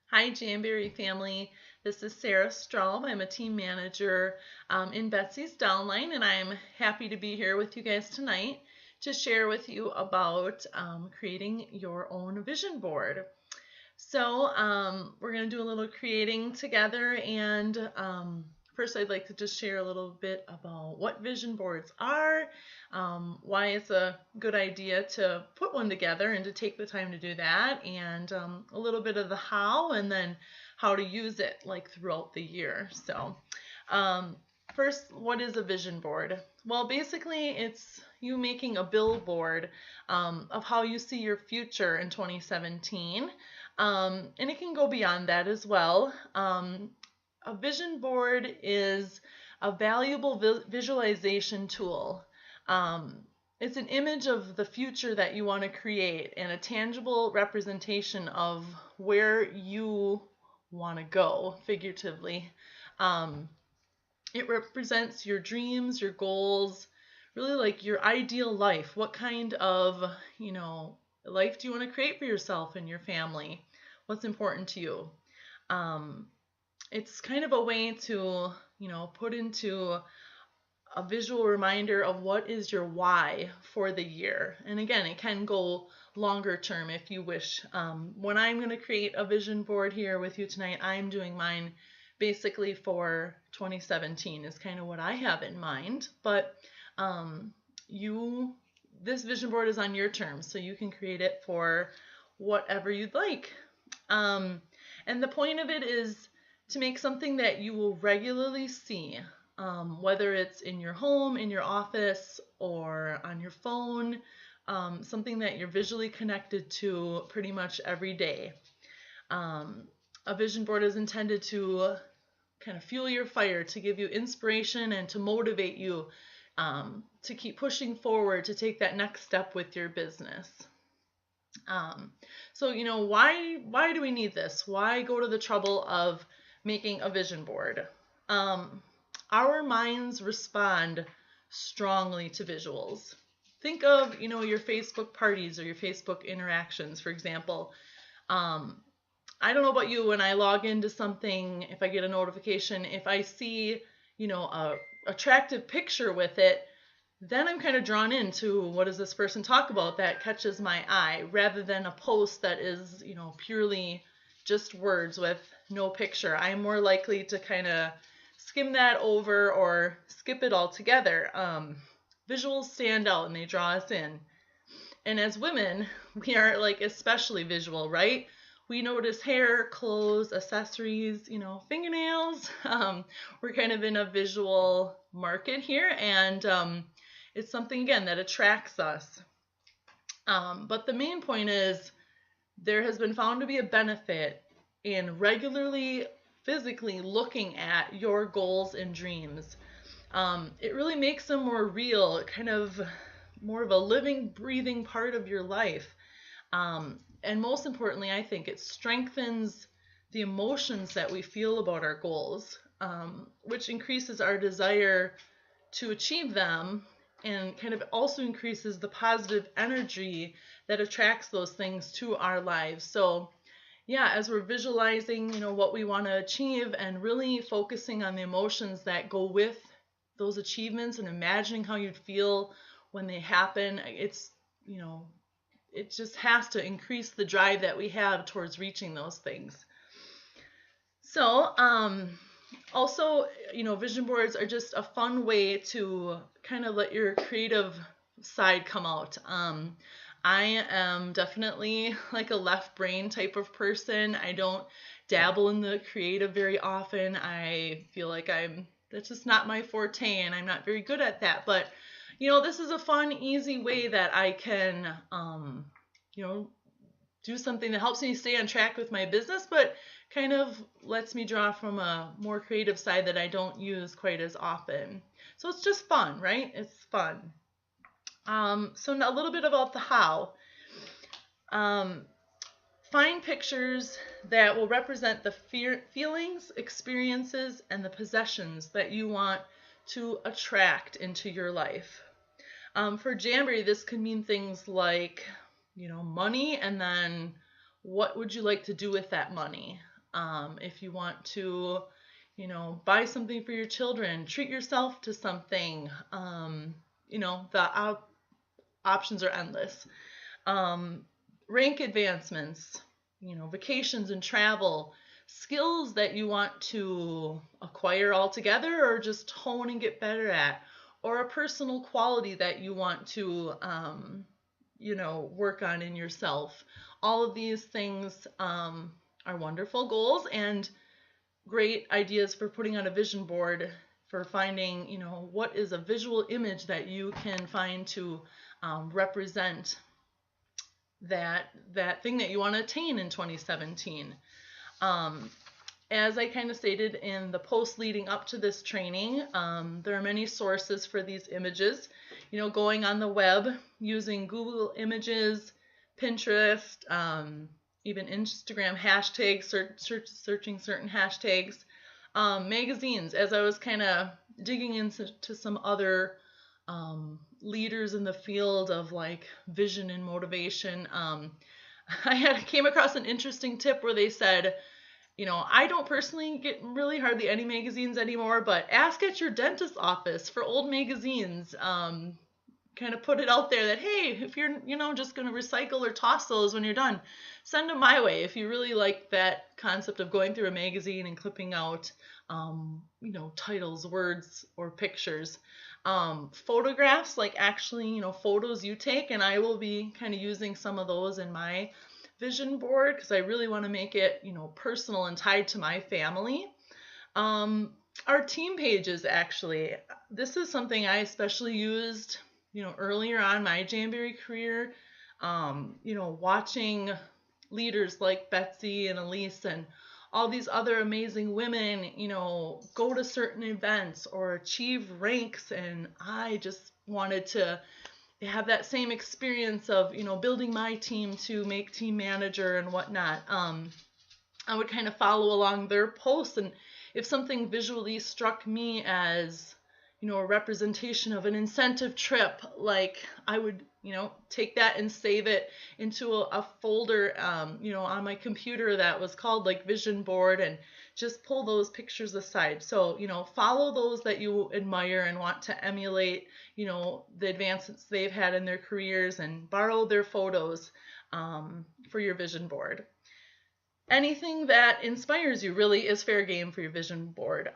Hi, Jamberry family. This is Sarah Straub. I'm a team manager in Betsy's Downline, and I'm happy to be here with you guys tonight to share with you about creating your own vision board. So we're going to do a little creating together, and first I'd like to just share a little bit about what vision boards are, why it's a good idea to put one together and to take the time to do that, and a little bit of the how, and then how to use it like throughout the year. So first, what is a vision board? Well, basically it's you making a billboard of how you see your future in 2017. And it can go beyond that as well. A vision board is a valuable visualization tool. It's an image of the future that you want to create and a tangible representation of where you want to go, figuratively. It represents your dreams, your goals, really like your ideal life. What kind of, life do you want to create for yourself and your family? What's important to you? It's kind of a way to, put into a visual reminder of what is your why for the year. And again, it can go longer term if you wish. When I'm going to create a vision board here with you tonight, I'm doing mine basically for 2017 is kind of what I have in mind. But this vision board is on your terms, so you can create it for whatever you'd like. And the point of it is to make something that you will regularly see, whether it's in your home, in your office, or on your phone, something that you're visually connected to pretty much every day. A vision board is intended to kind of fuel your fire, to give you inspiration and to motivate you to keep pushing forward, to take that next step with your business. So, why do we need this? Why go to the trouble of making a vision board? Our minds respond strongly to visuals. Think of, your Facebook parties or your Facebook interactions, for example. I don't know about you, when I log into something, if I get a notification, if I see, a attractive picture with it, then I'm kind of drawn into what does this person talk about that catches my eye, rather than a post that is, purely just words with no picture. I am more likely to kind of skim that over or skip it altogether. Visuals stand out and they draw us in. And as women, we are like especially visual, right? We notice hair, clothes, accessories, fingernails. We're kind of in a visual market here, and it's something, again, that attracts us. But the main point is there has been found to be a benefit in regularly physically looking at your goals and dreams. It really makes them more real, kind of more of a living, breathing part of your life. And most importantly, I think it strengthens the emotions that we feel about our goals, which increases our desire to achieve them and kind of also increases the positive energy that attracts those things to our lives. So yeah, as we're visualizing, what we want to achieve and really focusing on the emotions that go with those achievements and imagining how you'd feel when they happen, it's, it just has to increase the drive that we have towards reaching those things. So, also, vision boards are just a fun way to kind of let your creative side come out. I am definitely like a left brain type of person. I don't dabble in the creative very often. I feel like that's just not my forte, and I'm not very good at that. But, this is a fun, easy way that I can, do something that helps me stay on track with my business, but kind of lets me draw from a more creative side that I don't use quite as often. So it's just fun, right? It's fun. So now a little bit about the how. Find pictures that will represent the feelings, experiences, and the possessions that you want to attract into your life. For Jamboree, this could mean things like, money, and then what would you like to do with that money? If you want to, buy something for your children, treat yourself to something. The options are endless. Rank advancements, vacations and travel, skills that you want to acquire altogether or just hone and get better at, or a personal quality that you want to, work on in yourself. All of these things are wonderful goals and great ideas for putting on a vision board, for finding, what is a visual image that you can find to represent that thing that you want to attain in 2017. As I kind of stated in the post leading up to this training, there are many sources for these images. Going on the web, using Google Images, Pinterest, even Instagram hashtags, searching certain hashtags, magazines. As I was kind of digging into some other leaders in the field of like vision and motivation, I came across an interesting tip where they said, I don't personally get really hardly any magazines anymore, but ask at your dentist's office for old magazines. Kind of put it out there that, hey, if you're, just going to recycle or toss those when you're done, send them my way. If you really like that concept of going through a magazine and clipping out, titles, words, or pictures. Photographs, like actually, photos you take, and I will be kind of using some of those in my vision board because I really want to make it, personal and tied to my family. Our team pages, actually, this is something I especially used, earlier on my Jamboree career, watching leaders like Betsy and Elise and all these other amazing women, go to certain events or achieve ranks, and I just wanted to have that same experience of, building my team to make team manager and whatnot. I would kind of follow along their posts, and if something visually struck me as, a representation of an incentive trip, like I would, take that and save it into a folder, on my computer that was called like Vision Board, and just pull those pictures aside. So, follow those that you admire and want to emulate, the advancements they've had in their careers, and borrow their photos for your vision board. Anything that inspires you really is fair game for your vision board.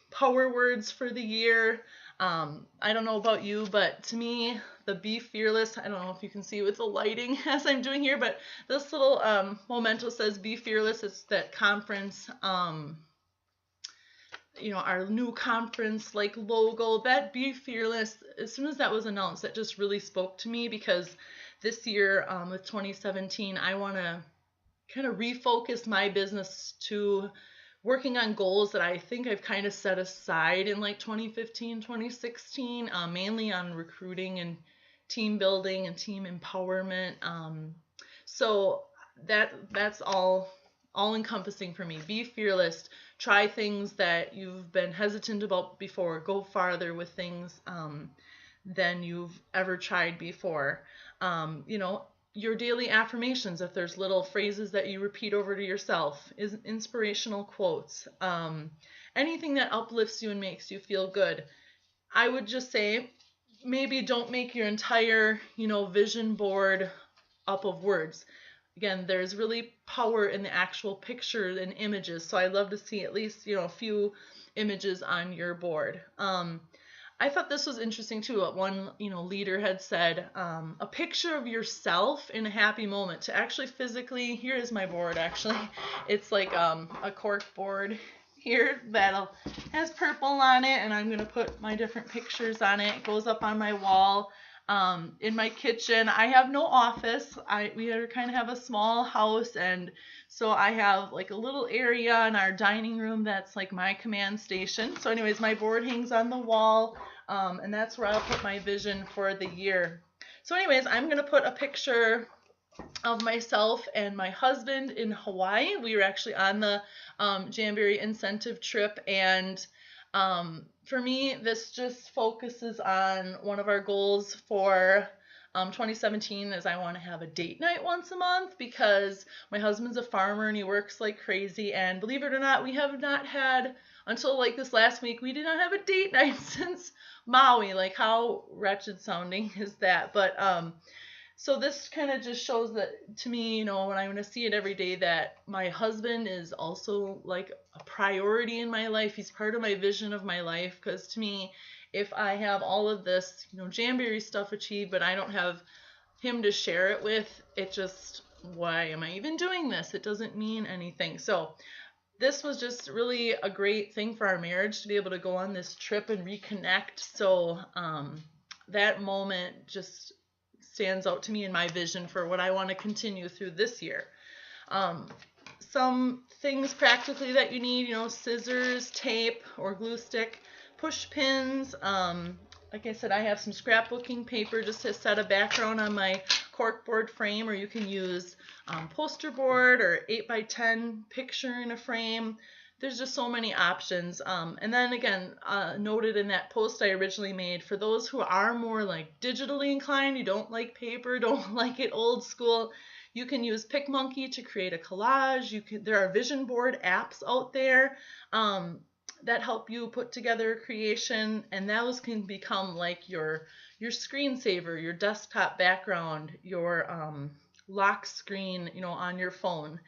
Power words for the year. I don't know about you, but to me, the Be Fearless, I don't know if you can see with the lighting as I'm doing here, but this little memento says Be Fearless. It's that conference, our new conference like logo, that Be Fearless. As soon as that was announced, that just really spoke to me, because this year with 2017, I want to kind of refocus my business to working on goals that I think I've kind of set aside in like 2015, 2016, mainly on recruiting and team building and team empowerment. So that's all encompassing for me. Be fearless. Try things that you've been hesitant about before. Go farther with things than you've ever tried before. Your daily affirmations, if there's little phrases that you repeat over to yourself, is inspirational quotes, anything that uplifts you and makes you feel good. I would just say, maybe don't make your entire, vision board up of words. Again, there's really power in the actual pictures and images, so I'd love to see at least, a few images on your board. I thought this was interesting too. One, leader had said, a picture of yourself in a happy moment, to actually physically, here is my board actually. It's like a cork board here that has purple on it, and I'm going to put my different pictures on it. It goes up on my wall. In my kitchen, I have no office. We kind of have a small house, and so I have like a little area in our dining room that's like my command station. So anyways, my board hangs on the wall, and that's where I'll put my vision for the year. So anyways, I'm going to put a picture of myself and my husband in Hawaii. We were actually on the Jamboree incentive trip, and for me, this just focuses on one of our goals for 2017 is I want to have a date night once a month because my husband's a farmer and he works like crazy. And believe it or not, we have not had, until like this last week, we did not have a date night since Maui. Like, how wretched sounding is that? But so this kind of just shows that to me, when I'm going to see it every day, that my husband is also like a priority in my life. He's part of my vision of my life, because to me, if I have all of this, Jamboree stuff achieved, but I don't have him to share it with, it just, why am I even doing this? It doesn't mean anything. So this was just really a great thing for our marriage to be able to go on this trip and reconnect. So that moment just stands out to me in my vision for what I want to continue through this year. Some things practically that you need, scissors, tape or glue stick, push pins. Like I said, I have some scrapbooking paper just to set a background on my corkboard frame, or you can use poster board or 8x10 picture in a frame. There's just so many options. And then again, noted in that post I originally made, for those who are more like digitally inclined, you don't like paper, don't like it old school, you can use PicMonkey to create a collage. There are vision board apps out there that help you put together a creation, and those can become like your screensaver, your desktop background, your lock screen, on your phone.